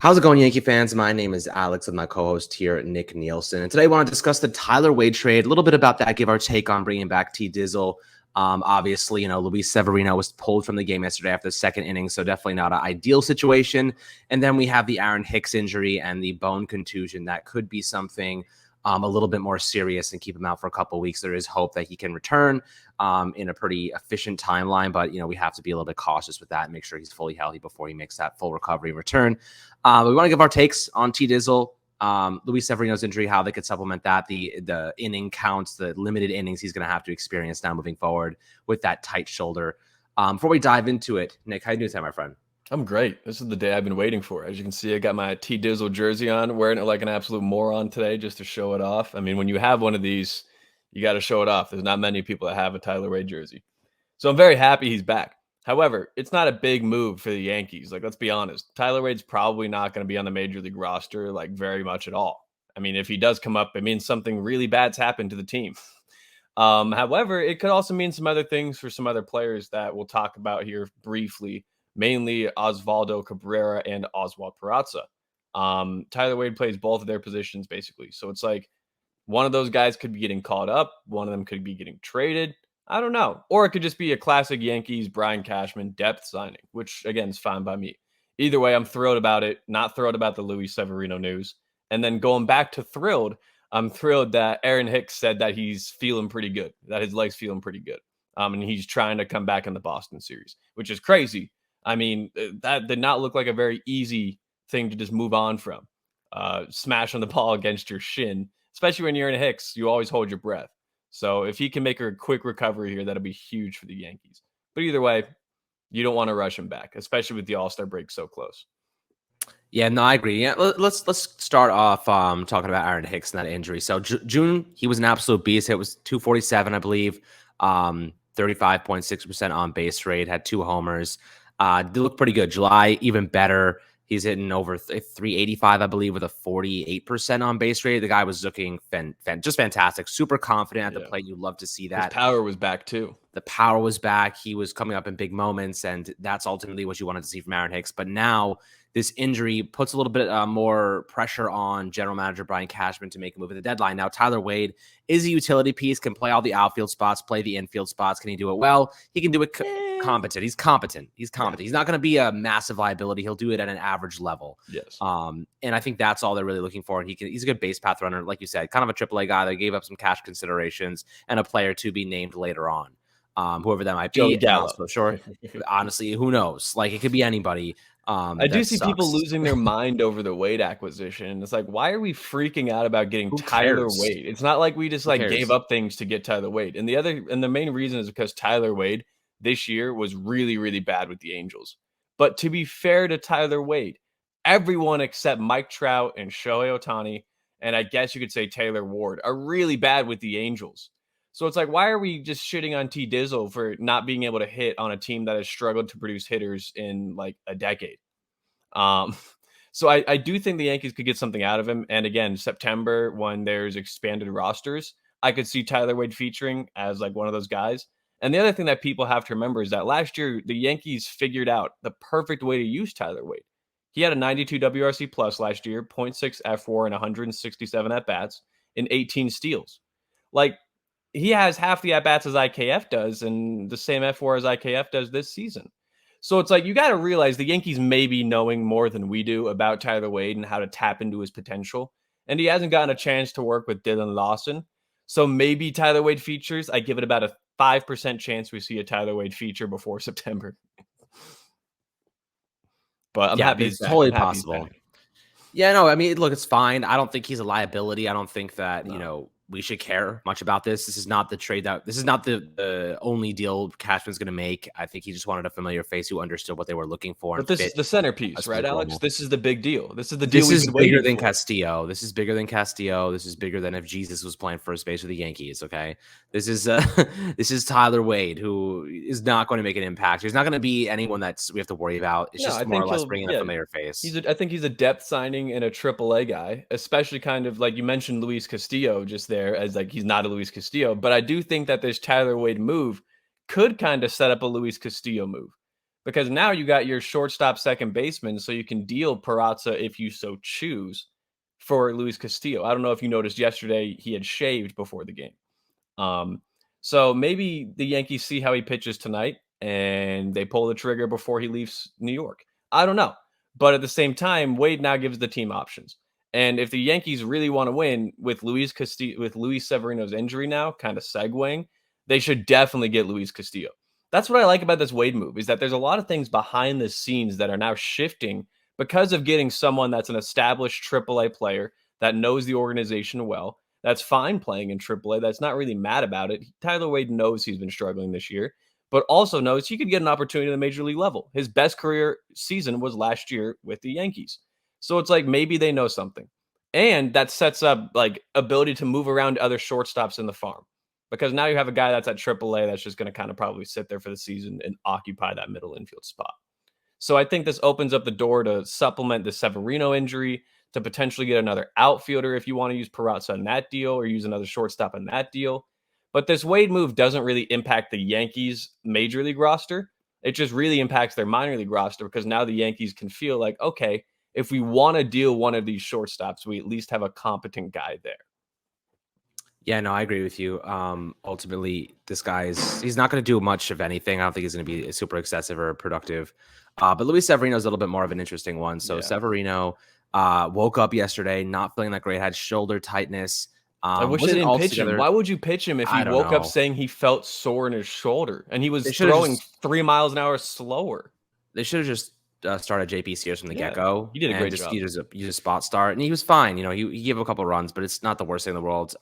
How's it going, Yankee fans? My name is Alex with my co-host here, Nick Nielsen. And today I want to discuss the Tyler Wade trade, a little bit about that, give our take on bringing back T. Dizzle. Obviously, Luis Severino was pulled from the game yesterday after the second inning, so definitely not an ideal situation. And then we have the Aaron Hicks injury and the bone contusion. That could be something a little bit more serious and keep him out for a couple of weeks. There is hope that he can return in a pretty efficient timeline, but we have to be a little bit cautious with that and make sure he's fully healthy before he makes that full recovery return. We want to give our takes on T. Dizzle, Luis Severino's injury, how they could supplement that, the inning counts, the limited innings he's going to have to experience now moving forward with that tight shoulder. Before we dive into it, Nick, how you doing today, my friend? I'm great. This is the day I've been waiting for. As you can see, I got my T Dizzle jersey on, wearing it like an absolute moron today just to show it off. I mean, when you have one of these, you got to show it off. There's not many people that have a Tyler Wade jersey. So I'm very happy he's back. However, it's not a big move for the Yankees. Like, let's be honest. Tyler Wade's probably not going to be on the major league roster, like, very much at all. I mean, if he does come up, it means something really bad's happened to the team. However, it could also mean some other things for some other players that we'll talk about here briefly, mainly Osvaldo Cabrera and Oswald Peraza. Tyler Wade plays both of their positions, basically. So it's like one of those guys could be getting called up. One of them could be getting traded. I don't know. Or it could just be a classic Yankees Brian Cashman depth signing, which, again, is fine by me. Either way, I'm thrilled about it. Not thrilled about the Luis Severino news. And then going back to thrilled, I'm thrilled that Aaron Hicks said that he's feeling pretty good, that his leg's feeling pretty good. And he's trying to come back in the Boston series, which is crazy. I mean, that did not look like a very easy thing to just move on from. Smashing the ball against your shin, especially when you're in Hicks, you always hold your breath. So if he can make a quick recovery here, that'll be huge for the Yankees. But either way, you don't want to rush him back, especially with the All-Star break so close. Yeah, no, I agree. Yeah, let's start off talking about Aaron Hicks and that injury. So June, he was an absolute beast. It was 247, I believe, 35.6% on base rate, had 2 homers. Did look pretty good. July, even better. He's hitting over 385, I believe, with a 48% on base rate. The guy was looking just fantastic. Super confident at the plate. You love to see that. His power was back, too. The power was back. He was coming up in big moments, and that's ultimately what you wanted to see from Aaron Hicks. But now this injury puts a little bit more pressure on general manager Brian Cashman to make a move at the deadline. Now, Tyler Wade is a utility piece, can play all the outfield spots, play the infield spots. Can he do it well? He can do it competent. He's competent. He's competent. He's not going to be a massive liability. He'll do it at an average level. Yes. And I think that's all they're really looking for. And he's a good base path runner. Like you said, kind of a AAA guy that gave up some cash considerations and a player to be named later on. Whoever that might be. So sure. Honestly, who knows? Like, it could be anybody. I do see people losing their mind over the Wade acquisition. It's like, why are we freaking out about getting Tyler Wade? It's not like we just gave up things to get Tyler Wade. And the main reason is because Tyler Wade this year was really, really bad with the Angels. But to be fair to Tyler Wade, everyone except Mike Trout and Shohei Ohtani, and I guess you could say Taylor Ward, are really bad with the Angels. So it's like, why are we just shitting on T. Dizzle for not being able to hit on a team that has struggled to produce hitters in like a decade? So I do think the Yankees could get something out of him. And again, September, when there's expanded rosters, I could see Tyler Wade featuring as like one of those guys. And the other thing that people have to remember is that last year, the Yankees figured out the perfect way to use Tyler Wade. He had a 92 WRC plus last year, 0.6 F4 and 167 at-bats and 18 steals. Like, he has half the at-bats as IKF does and the same F4 as IKF does this season. So it's like, you got to realize the Yankees may be knowing more than we do about Tyler Wade and how to tap into his potential. And he hasn't gotten a chance to work with Dylan Lawson. So maybe Tyler Wade features. I give it about a 5% chance we see a Tyler Wade feature before September. But I'm happy it's totally possible. Yeah, no, I mean, look, it's fine. I don't think he's a liability. I don't think that, we should care much about this. This is not the trade this is not the only deal Cashman's going to make. I think he just wanted a familiar face who understood what they were looking for. But this is the centerpiece, right, Alex? This is the big deal. This is the deal. This is bigger than Castillo. This is bigger than Castillo. This is bigger than if Jesus was playing first base with the Yankees. Okay, this is this is Tyler Wade, who is not going to make an impact. He's not going to be anyone we have to worry about. It's just more or less bringing a familiar face. I think he's a depth signing and a AAA guy, especially kind of like you mentioned Luis Castillo just there as like he's not a Luis Castillo, but I do think that this Tyler Wade move could kind of set up a Luis Castillo move because now you got your shortstop, second baseman, so you can deal Peraza if you so choose for Luis Castillo. I don't know if you noticed yesterday he had shaved before the game. Um, so maybe the Yankees see how he pitches tonight and they pull the trigger before he leaves New York. I don't know. But at the same time, Wade now gives the team options. And if the Yankees really want to win with Luis Severino's injury now, kind of segueing, they should definitely get Luis Castillo. That's what I like about this Wade move is that there's a lot of things behind the scenes that are now shifting because of getting someone that's an established AAA player that knows the organization well, that's fine playing in AAA. That's not really mad about it. Tyler Wade knows he's been struggling this year, but also knows he could get an opportunity at the major league level. His best career season was last year with the Yankees. So it's like maybe they know something. And that sets up like ability to move around other shortstops in the farm. Because now you have a guy that's at AAA that's just going to kind of probably sit there for the season and occupy that middle infield spot. So I think this opens up the door to supplement the Severino injury, to potentially get another outfielder if you want to use Peraza in that deal or use another shortstop in that deal. But this Wade move doesn't really impact the Yankees' major league roster. It just really impacts their minor league roster because now the Yankees can feel like, okay, if we want to deal one of these shortstops, we at least have a competent guy there. Yeah, no, I agree with you. Ultimately, this he's not going to do much of anything. I don't think he's going to be super excessive or productive. But Luis Severino is a little bit more of an interesting one. So Severino woke up yesterday not feeling that great, had shoulder tightness. I wish they didn't pitch him. Why would you pitch him if he woke up saying he felt sore in his shoulder and he was throwing 3 miles an hour slower? They should have just started JP Sears from the get-go. He did a great job. Use a spot start, and he was fine. He gave a couple runs, but it's not the worst thing in the world.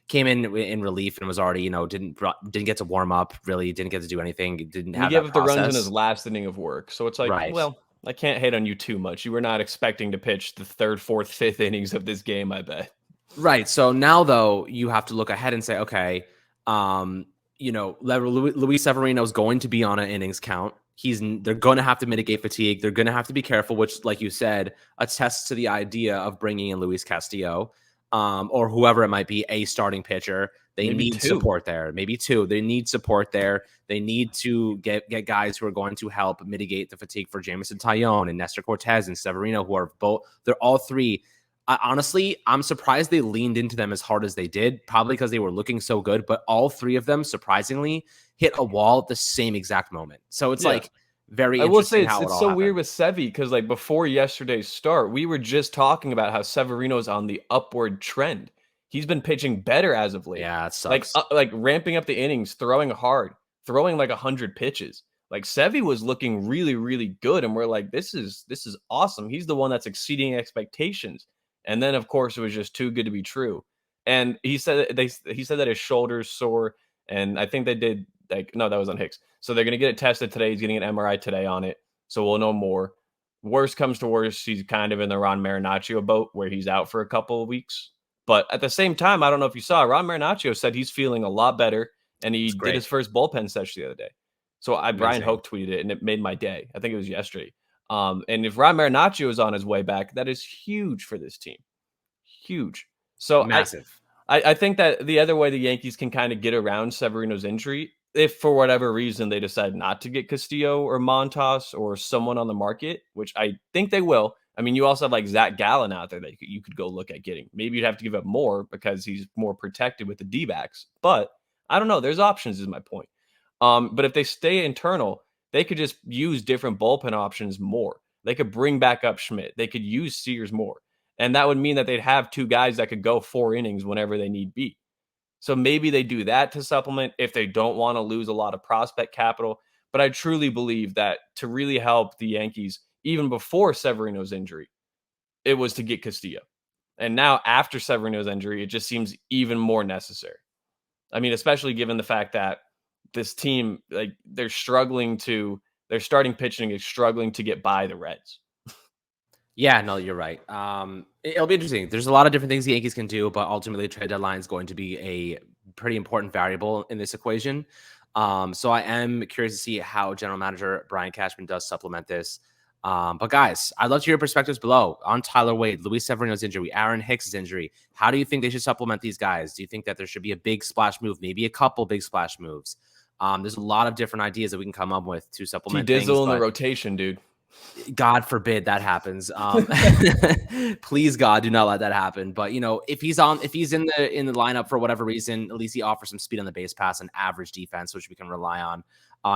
Came in relief and was already, didn't get to warm up, really didn't get to do anything. Didn't have. He gave up the runs in his last inning of work, so it's like, well, I can't hate on you too much. You were not expecting to pitch the third, fourth, fifth innings of this game, I bet. Right. So now, though, you have to look ahead and say, okay, Luis Severino is going to be on an innings count. They're going to have to mitigate fatigue. They're going to have to be careful, which, like you said, attests to the idea of bringing in Luis Castillo, or whoever it might be, a starting pitcher. They need support there. Maybe two. They need support there. They need to get guys who are going to help mitigate the fatigue for Jameson Taillon and Nestor Cortez and Severino, who are both. They're all three. Honestly, I'm surprised they leaned into them as hard as they did, probably because they were looking so good. But all three of them, surprisingly, hit a wall at the same exact moment. So it's like very interesting. I will say it's so weird with Sevy because like before yesterday's start, we were just talking about how Severino's on the upward trend. He's been pitching better as of late. Yeah, it sucks. Like ramping up the innings, throwing hard, throwing like 100 pitches. Like Sevy was looking really, really good, and we're like, this is awesome. He's the one that's exceeding expectations. And then, of course, it was just too good to be true. And he said that his shoulder's sore, and I think they did no, that was on Hicks. So they're gonna get it tested today. He's getting an MRI today on it, so we'll know more. Worst comes to worst, he's kind of in the Ron Marinaccio boat where he's out for a couple of weeks. But at the same time, I don't know if you saw, Ron Marinaccio said he's feeling a lot better, and he did his first bullpen session the other day. So Brian Hoke tweeted it, and it made my day. I think it was yesterday. And if Ron Marinaccio is on his way back, that is huge for this team. Huge. So massive. I think that the other way the Yankees can kind of get around Severino's injury, if for whatever reason they decide not to get Castillo or Montas or someone on the market, which I think they will. I mean, you also have like Zach Gallen out there that you could go look at getting. Maybe you'd have to give up more because he's more protected with the D-backs. But I don't know. There's options is my point. But if they stay internal, they could just use different bullpen options more. They could bring back up Schmidt. They could use Sears more. And that would mean that they'd have two guys that could go 4 innings whenever they need be. So maybe they do that to supplement if they don't want to lose a lot of prospect capital. But I truly believe that to really help the Yankees, even before Severino's injury, it was to get Castillo. And now after Severino's injury, it just seems even more necessary. I mean, especially given the fact that this team, like their starting pitching is struggling to get by the Reds. Yeah, no, you're right. It'll be interesting. There's a lot of different things the Yankees can do, but ultimately trade deadline is going to be a pretty important variable in this equation. So I am curious to see how general manager Brian Cashman does supplement this. But guys, I'd love to hear your perspectives below on Tyler Wade, Luis Severino's injury, Aaron Hicks' injury. How do you think they should supplement these guys? Do you think that there should be a big splash move, maybe a couple big splash moves? There's a lot of different ideas that we can come up with to T supplement things, Dizzle in the but rotation, dude. God forbid that happens. Please God, do not let that happen. But if he's in the lineup for whatever reason, at least he offers some speed on the base pass and average defense, which we can rely on.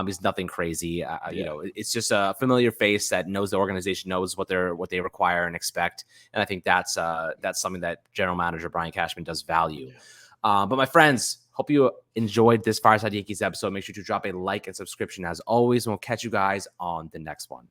He's nothing crazy. It's just a familiar face that knows the organization, knows what they require and expect. And I think that's something that General Manager Brian Cashman does value. But my friends, hope you enjoyed this Fireside Yankees episode. Make sure to drop a like and subscription as always, and we'll catch you guys on the next one.